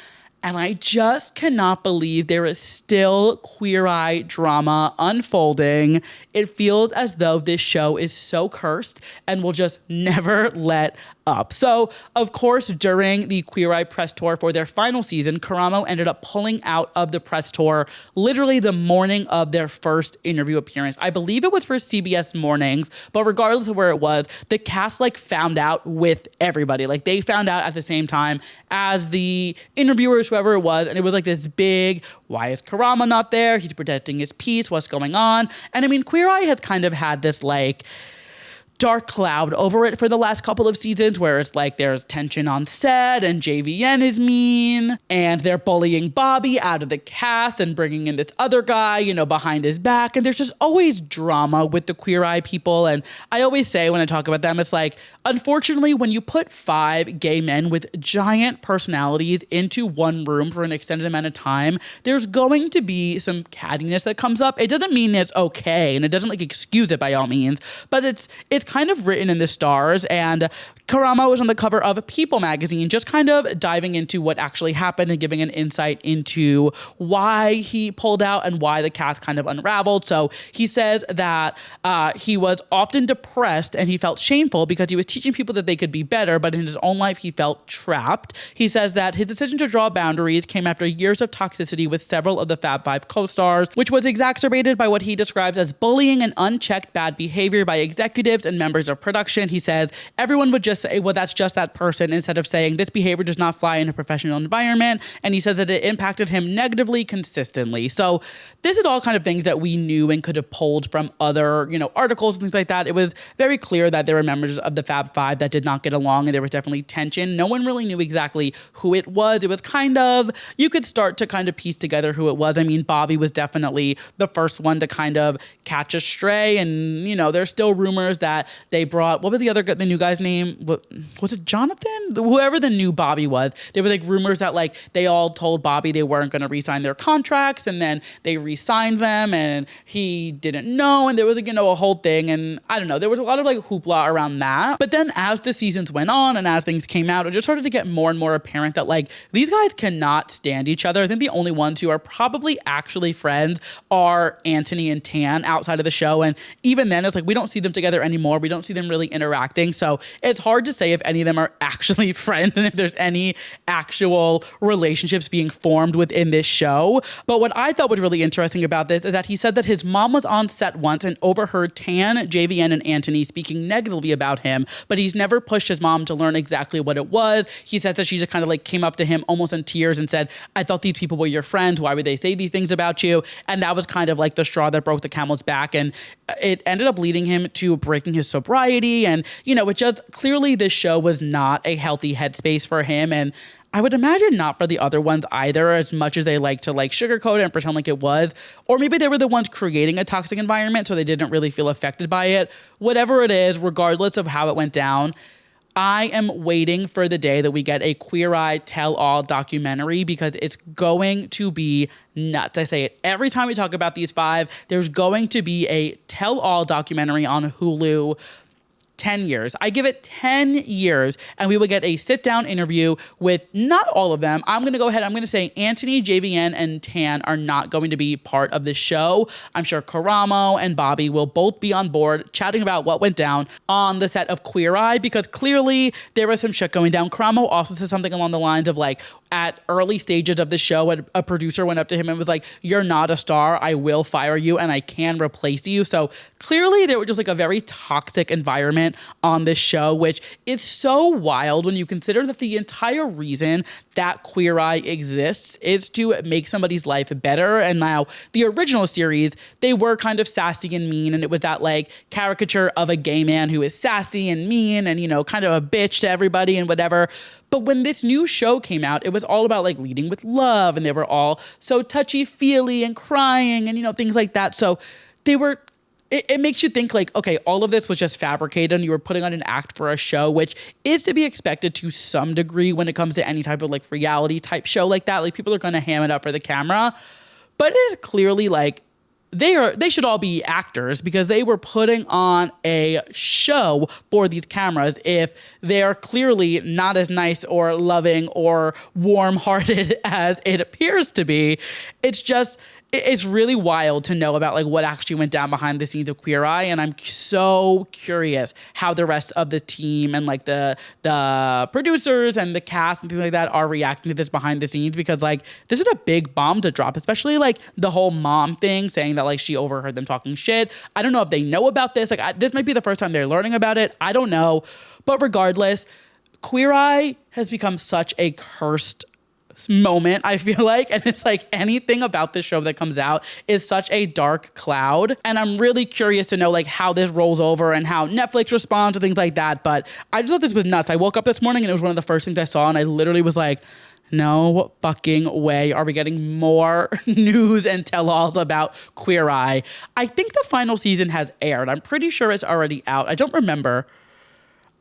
And I just cannot believe there is still Queer Eye drama unfolding. It feels as though this show is so cursed and will just never let up. So, of course, during the Queer Eye press tour for their final season, Karamo ended up pulling out of the press tour literally the morning of their first interview appearance. I believe it was for CBS Mornings, but regardless of where it was, the cast found out with everybody. They found out at the same time as the interviewers, whoever it was, and it was this big, why is Karamo not there? He's protecting his peace. What's going on? And I mean, Queer Eye has kind of had this dark cloud over it for the last couple of seasons where it's there's tension on set and JVN is mean and they're bullying Bobby out of the cast and bringing in this other guy, behind his back. And there's just always drama with the Queer Eye people. And I always say when I talk about them, it's unfortunately, when you put 5 gay men with giant personalities into one room for an extended amount of time, there's going to be some cattiness that comes up. It doesn't mean it's okay and it doesn't excuse it by all means, but it's kind of written in the stars. And Karamo was on the cover of People magazine, just kind of diving into what actually happened and giving an insight into why he pulled out and why the cast kind of unraveled. So he says that he was often depressed and he felt shameful because he was teaching people that they could be better, but in his own life, he felt trapped. He says that his decision to draw boundaries came after years of toxicity with several of the Fab Five co-stars, which was exacerbated by what he describes as bullying and unchecked bad behavior by executives and members of production. He says everyone would just say, well, that's just that person, instead of saying this behavior does not fly in a professional environment. And he said that it impacted him negatively consistently. So this is all kind of things that we knew and could have pulled from other, articles and things like that. It was very clear that there were members of the Fab Five that did not get along and there was definitely tension. No one really knew exactly who it was. It was kind of, you could start to kind of piece together who it was. I mean, Bobby was definitely the first one to kind of catch a stray. And, there's still rumors that they brought, what was the new guy's name? Was it Jonathan? Whoever the new Bobby was. There was rumors that they all told Bobby they weren't going to re-sign their contracts, and then they re-signed them and he didn't know. And there was a whole thing. And I don't know, there was a lot of hoopla around that. But then as the seasons went on and as things came out, it just started to get more and more apparent that these guys cannot stand each other. I think the only ones who are probably actually friends are Anthony and Tan outside of the show. And even then it's we don't see them together anymore. We don't see them really interacting. So it's hard to say if any of them are actually friends and if there's any actual relationships being formed within this show. But what I thought was really interesting about this is that he said that his mom was on set once and overheard Tan, JVN, and Anthony speaking negatively about him, but he's never pushed his mom to learn exactly what it was. He said that she just kind of came up to him almost in tears and said, I thought these people were your friends. Why would they say these things about you? And that was kind of the straw that broke the camel's back. And it ended up leading him to breaking his sobriety. And, it just clearly this show was not a healthy headspace for him. And I would imagine not for the other ones either, as much as they like to sugarcoat it and pretend like it was. Or maybe they were the ones creating a toxic environment, so they didn't really feel affected by it. Whatever it is, regardless of how it went down, I am waiting for the day that we get a Queer Eye tell-all documentary because it's going to be nuts. I say it every time we talk about these five. There's going to be a tell-all documentary on Hulu. 10 years. I give it 10 years and we will get a sit-down interview with not all of them. I'm going to go ahead. I'm going to say Anthony, JVN, and Tan are not going to be part of the show. I'm sure Karamo and Bobby will both be on board chatting about what went down on the set of Queer Eye because clearly there was some shit going down. Karamo also said something along the lines of like, at early stages of the show, a producer went up to him and was like, "You're not a star. I will fire you and I can replace you." So clearly there was just like a very toxic environment on this show, which is so wild when you consider that the entire reason that Queer Eye exists is to make somebody's life better. And now the original series, they were kind of sassy and mean. And it was that like caricature of a gay man who is sassy and mean and, you know, kind of a bitch to everybody and whatever. But when this new show came out, it was all about like leading with love and they were all so touchy-feely and crying and, you know, things like that. So they were, it makes you think like, okay, all of this was just fabricated and you were putting on an act for a show, which is to be expected to some degree when it comes to any type of like reality type show like that. Like people are going to ham it up for the camera, but it is clearly like, they should all be actors because they were putting on a show for these cameras if they're clearly not as nice or loving or warm-hearted as it appears to be. It's really wild to know about like what actually went down behind the scenes of Queer Eye, and I'm so curious how the rest of the team and like the producers and the cast and things like that are reacting to this behind the scenes because like this is a big bomb to drop, especially like the whole mom thing saying that like she overheard them talking shit. I don't know if they know about this. Like this might be the first time they're learning about it. I don't know, but regardless, Queer Eye has become such a cursed moment, I feel like, and it's like anything about this show that comes out is such a dark cloud, and I'm really curious to know like how this rolls over and how Netflix responds to things like that. But I just thought this was nuts. I woke up this morning and it was one of the first things I saw and I literally was like, no fucking way are we getting more news and tell-alls about Queer Eye. I think the final season has aired. I'm pretty sure it's already out. I don't remember.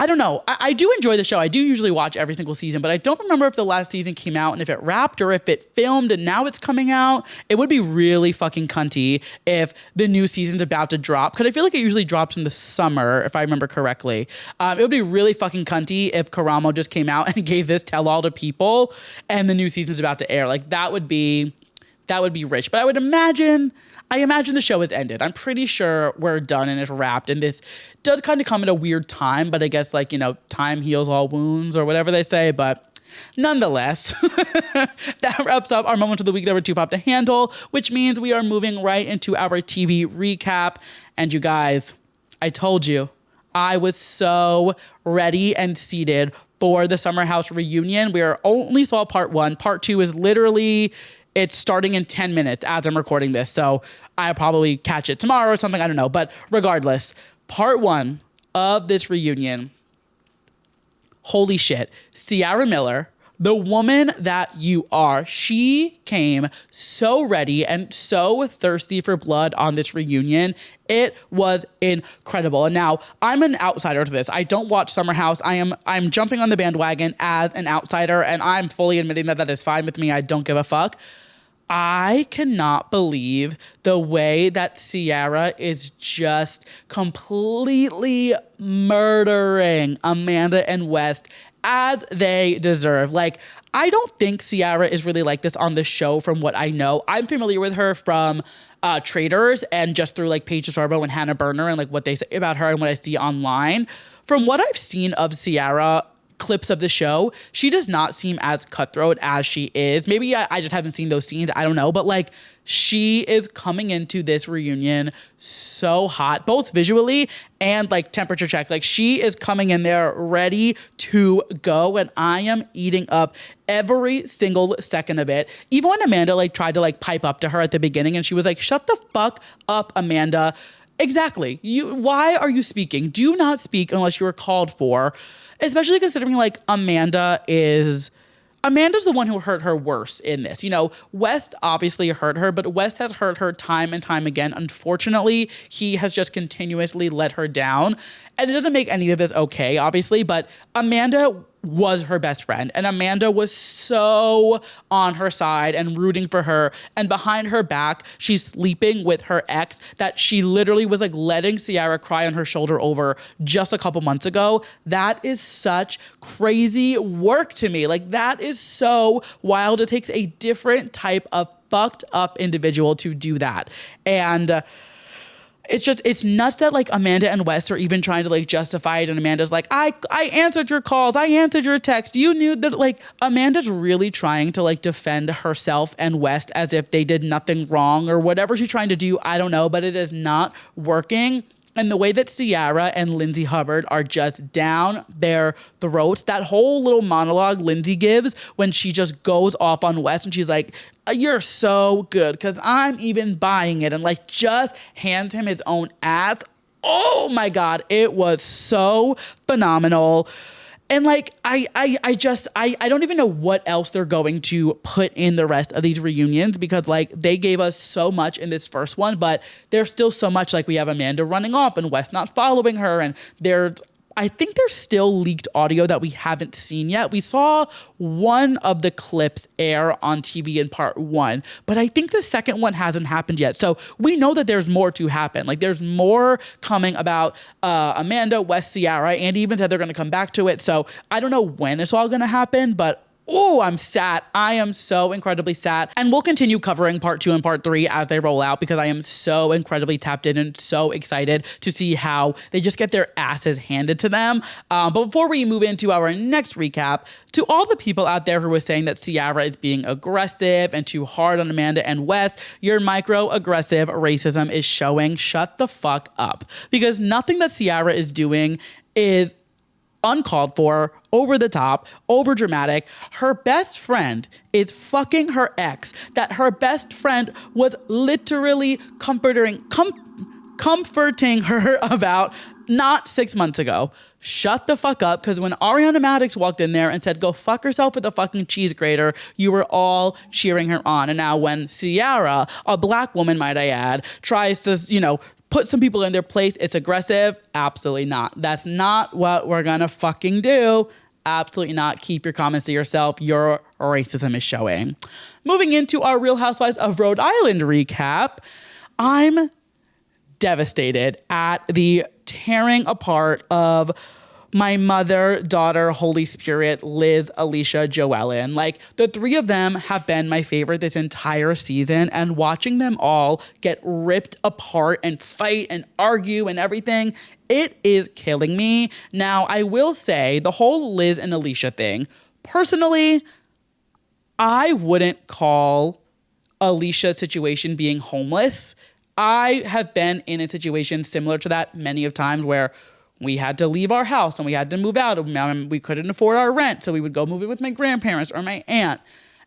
I don't know. I do enjoy the show. I do usually watch every single season, but I don't remember if the last season came out and if it wrapped or if it filmed and now it's coming out. It would be really fucking cunty if the new season's about to drop, because I feel like it usually drops in the summer, if I remember correctly. It would be really fucking cunty if Karamo just came out and gave this tell-all to people and the new season's about to air. Like that would be rich. But I imagine the show has ended. I'm pretty sure we're done and it's wrapped. And this does kind of come at a weird time, but I guess like, you know, time heals all wounds or whatever they say. But nonetheless, that wraps up our moment of the week that we're too pop to handle, which means we are moving right into our TV recap. And you guys, I told you, I was so ready and seated for the Summer House reunion. We only saw part 1. Part 2 is literally... it's starting in 10 minutes as I'm recording this, so I'll probably catch it tomorrow or something. I don't know. But regardless, part 1 of this reunion, holy shit, Ciara Miller, the woman that you are, she came so ready and so thirsty for blood on this reunion. It was incredible. And now I'm an outsider to this. I don't watch Summer House. I'm jumping on the bandwagon as an outsider, and I'm fully admitting that is fine with me. I don't give a fuck. I cannot believe the way that Ciara is just completely murdering Amanda and West as they deserve. Like, I don't think Ciara is really like this on the show from what I know. I'm familiar with her from Traders and just through like Paige DeSorbo and Hannah Berner and like what they say about her and what I see online. From what I've seen of Ciara, clips of the show, she does not seem as cutthroat as she is. Maybe I just haven't seen those scenes. I don't know. But like, she is coming into this reunion so hot, both visually and like temperature check. Like, she is coming in there ready to go, and I am eating up every single second of it. Even when Amanda like tried to like pipe up to her at the beginning and she was like, "Shut the fuck up, Amanda." Exactly. Why are you speaking? Do not speak unless you are called for. Especially considering like Amanda is Amanda's the one who hurt her worse in this. You know, West obviously hurt her, but West has hurt her time and time again. Unfortunately, he has just continuously let her down. And it doesn't make any of this okay, obviously, but Amanda was her best friend. And Amanda was so on her side and rooting for her. And behind her back, she's sleeping with her ex that she literally was like letting Ciara cry on her shoulder over just a couple months ago. That is such crazy work to me. Like, that is so wild. It takes a different type of fucked up individual to do that. And it's nuts that like Amanda and Wes are even trying to like justify it. And Amanda's like, I answered your calls. I answered your text. You knew that. Like, Amanda's really trying to like defend herself and West as if they did nothing wrong or whatever she's trying to do. I don't know, but it is not working. And the way that Ciara and Lindsay Hubbard are just down their throats, that whole little monologue Lindsay gives when she just goes off on Wes and she's like, you're so good because I'm even buying it, and like just hands him his own ass. Oh my God, it was so phenomenal. And like, I don't even know what else they're going to put in the rest of these reunions, because like they gave us so much in this first one, but there's still so much. Like, we have Amanda running off and Wes not following her. And I think there's still leaked audio that we haven't seen yet. We saw one of the clips air on TV in part 1, but I think the second one hasn't happened yet. So we know that there's more to happen. Like, there's more coming about Amanda, Wes, Ciara, and even said they're going to come back to it. So I don't know when it's all going to happen, but oh, I'm sad. I am so incredibly sad. And we'll continue covering part 2 and part 3 as they roll out, because I am so incredibly tapped in and so excited to see how they just get their asses handed to them. But before we move into our next recap, to all the people out there who are saying that Ciara is being aggressive and too hard on Amanda and Wes, your microaggressive racism is showing. Shut the fuck up. Because nothing that Ciara is doing is uncalled for, over the top, over dramatic. Her best friend is fucking her ex, that her best friend was literally comforting her about not 6 months ago. Shut the fuck up, because when Ariana Madix walked in there and said, go fuck yourself with a fucking cheese grater, you were all cheering her on. And now when Ciara, a black woman might I add, tries to, put some people in their place, it's aggressive? Absolutely not. That's not what we're gonna fucking do. Absolutely not. Keep your comments to yourself. Your racism is showing. Moving into our Real Housewives of Rhode Island recap, I'm devastated at the tearing apart of my mother, daughter, Holy Spirit, Liz, Alicia, Joellen. Like, the three of them have been my favorite this entire season, and watching them all get ripped apart and fight and argue and everything, it is killing me. Now, I will say, the whole Liz and Alicia thing, personally, I wouldn't call Alicia's situation being homeless. I have been in a situation similar to that many of times where we had to leave our house and we had to move out. We couldn't afford our rent, so we would go move in with my grandparents or my aunt.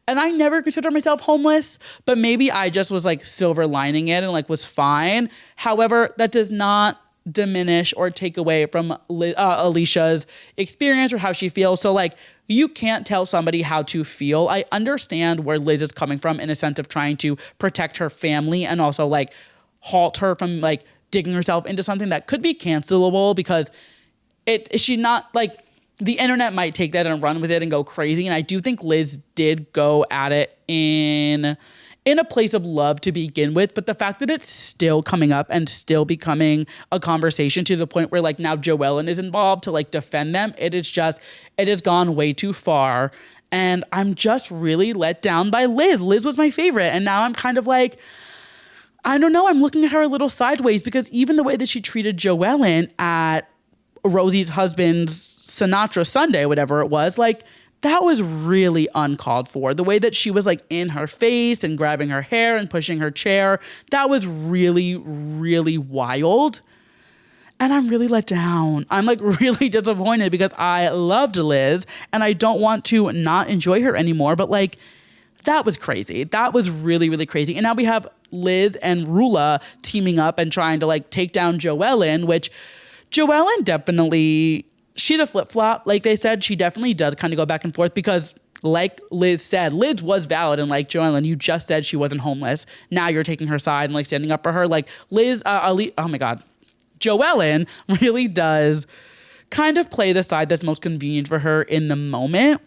And I never considered myself homeless, but maybe I just was like silver lining it and like was fine. However, that does not diminish or take away from Alicia's experience or how she feels. So like, you can't tell somebody how to feel. I understand where Liz is coming from in a sense of trying to protect her family and also like halt her from like digging herself into something that could be cancelable, because she not like, the internet might take that and run with it and go crazy. And I do think Liz did go at it in a place of love to begin with, but the fact that it's still coming up and still becoming a conversation to the point where like now Joellen is involved to like defend them, it has gone way too far. And I'm just really let down by Liz. Liz was my favorite. And now I'm kind of like, I don't know, I'm looking at her a little sideways, because even the way that she treated Joellen at Rosie's husband's Sinatra Sunday, whatever it was, like, that was really uncalled for. The way that she was like in her face and grabbing her hair and pushing her chair, that was really, really wild. And I'm really let down. I'm like really disappointed, because I loved Liz and I don't want to not enjoy her anymore. But like, that was crazy. That was really, really crazy. And now we have Liz and Rula teaming up and trying to like take down Joellen, which Joellen definitely, she had a flip-flop. Like they said, she definitely does kind of go back and forth, because like Liz said, Liz was valid. And like, Joellen, you just said she wasn't homeless. Now you're taking her side and like standing up for her. Like Liz, oh my God. Joellen really does kind of play the side that's most convenient for her in the moment.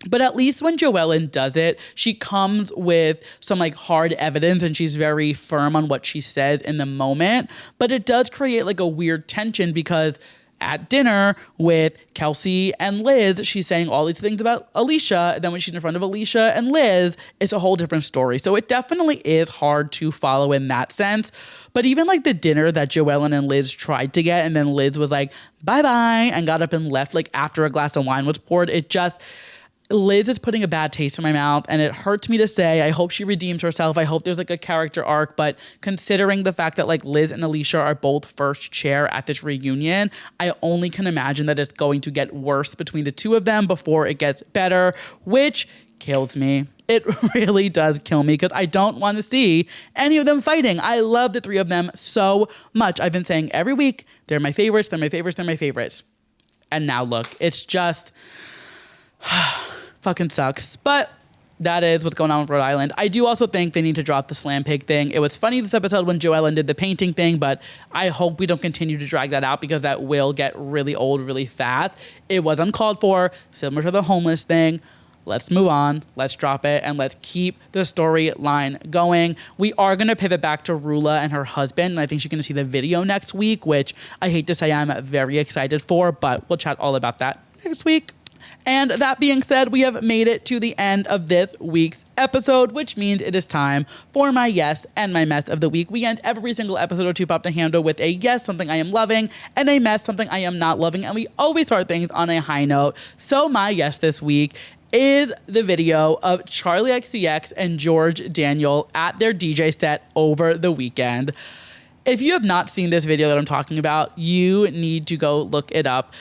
But at least when Joellen does it, she comes with some like hard evidence and she's very firm on what she says in the moment. But it does create like a weird tension because at dinner with Kelsey and Liz, she's saying all these things about Alicia. And then when she's in front of Alicia and Liz, it's a whole different story. So it definitely is hard to follow in that sense. But even like the dinner that Joellen and Liz tried to get, and then Liz was like, bye-bye, and got up and left like after a glass of wine was poured. Liz is putting a bad taste in my mouth, and it hurts me to say. I hope she redeems herself. I hope there's like a character arc, but considering the fact that like Liz and Alicia are both first chair at this reunion, I only can imagine that it's going to get worse between the two of them before it gets better, which kills me. It really does kill me because I don't want to see any of them fighting. I love the three of them so much. I've been saying every week, they're my favorites, they're my favorites, they're my favorites. And now look, it's just fucking sucks. But that is what's going on with Rhode Island. I do also think they need to drop the slam pig thing. It was funny this episode when Joellen did the painting thing, but I hope we don't continue to drag that out because that will get really old really fast. It was uncalled for, similar to the homeless thing. Let's move on. Let's drop it and let's keep the storyline going. We are going to pivot back to Rula and her husband. And I think she's going to see the video next week, which I hate to say I'm very excited for, but we'll chat all about that next week. And that being said, we have made it to the end of this week's episode, which means it is time for my yes and my mess of the week. We end every single episode of Two Pop to Handle with a yes, something I am loving, and a mess, something I am not loving. And we always start things on a high note. So my yes this week is the video of Charlie XCX and George Daniel at their DJ set over the weekend. If you have not seen this video that I'm talking about, you need to go look it up.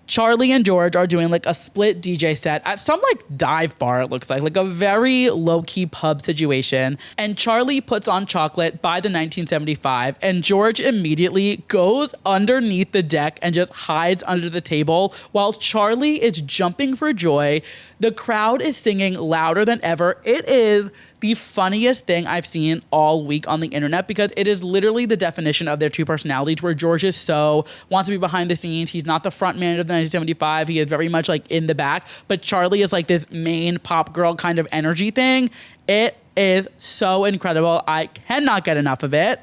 Charlie and George are doing like a split DJ set at some like dive bar, it looks like a very low-key pub situation. And Charlie puts on Chocolate by the 1975 and George immediately goes underneath the deck and just hides under the table while Charlie is jumping for joy. The crowd is singing louder than ever. It is the funniest thing I've seen all week on the internet because it is literally the definition of their two personalities where George is wants to be behind the scenes. He's not the front man of the 1975. He is very much like in the back, but Charlie is like this main pop girl kind of energy thing. It is so incredible. I cannot get enough of it.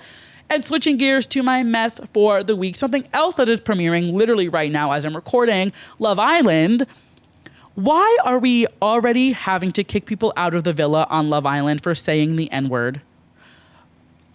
And switching gears to my mess for the week, something else that is premiering literally right now as I'm recording, Love Island. Why are we already having to kick people out of the villa on Love Island for saying the N-word?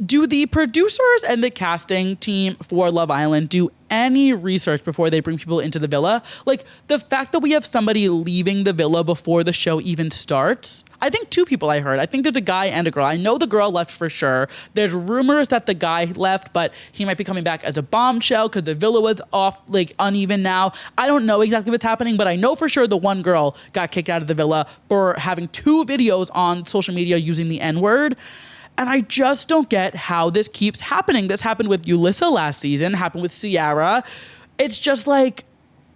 Do the producers and the casting team for Love Island do any research before they bring people into the villa? Like, the fact that we have somebody leaving the villa before the show even starts. I think two people I heard. I think there's a guy and a girl. I know the girl left for sure. There's rumors that the guy left, but he might be coming back as a bombshell because the villa was off, like, uneven now. I don't know exactly what's happening, but I know for sure the one girl got kicked out of the villa for having two videos on social media using the N-word. And I just don't get how this keeps happening. This happened with Yulissa last season, happened with Ciara. It's just like,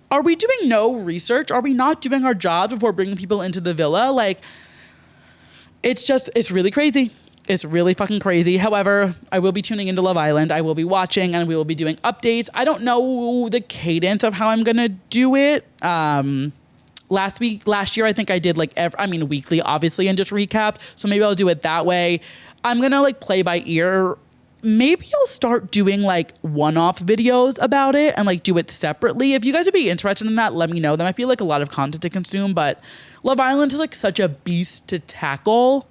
are we doing no research? Are we not doing our jobs before bringing people into the villa? Like, it's really crazy. It's really fucking crazy. Yehowever, I will be tuning into Love Island. I will be watching and we will be doing updates. I don't know the cadence of how I'm going to do it. Last year, I think I did like weekly, obviously, and just recap. So maybe I'll do it that way. I'm going to like play by ear. Maybe I'll start doing like one-off videos about it and like do it separately. If you guys would be interested in that, let me know. That might be like a lot of content to consume, but Love Island is like such a beast to tackle.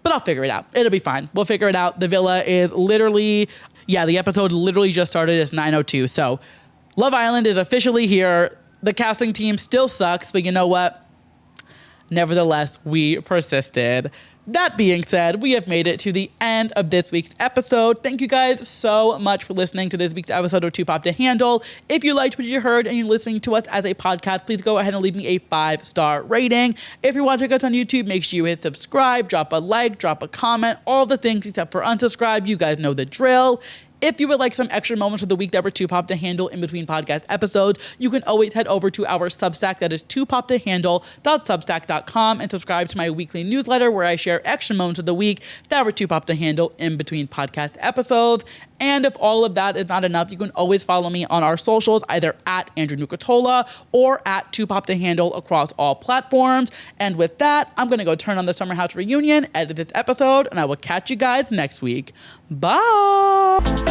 But I'll figure it out. It'll be fine. We'll figure it out. The villa is literally, the episode literally just started. It's 9:02. So Love Island is officially here. The casting team still sucks, but you know what? Nevertheless, we persisted. That being said, we have made it to the end of this week's episode. Thank you guys so much for listening to this week's episode of Two Pop to Handle. If you liked what you heard and you're listening to us as a podcast, please go ahead and leave me a 5-star rating. If you're watching us on YouTube, make sure you hit subscribe, drop a like, drop a comment, all the things except for unsubscribe. You guys know the drill. If you would like some extra moments of the week that were too pop to handle in between podcast episodes, you can always head over to our Substack, that is toopoptohandle.substack.com, and subscribe to my weekly newsletter where I share extra moments of the week that were too pop to handle in between podcast episodes. And if all of that is not enough, you can always follow me on our socials, either at Andrew Nucatola or at Too Pop to Handle across all platforms. And with that, I'm going to go turn on the Summer House reunion, edit this episode, and I will catch you guys next week. Bye.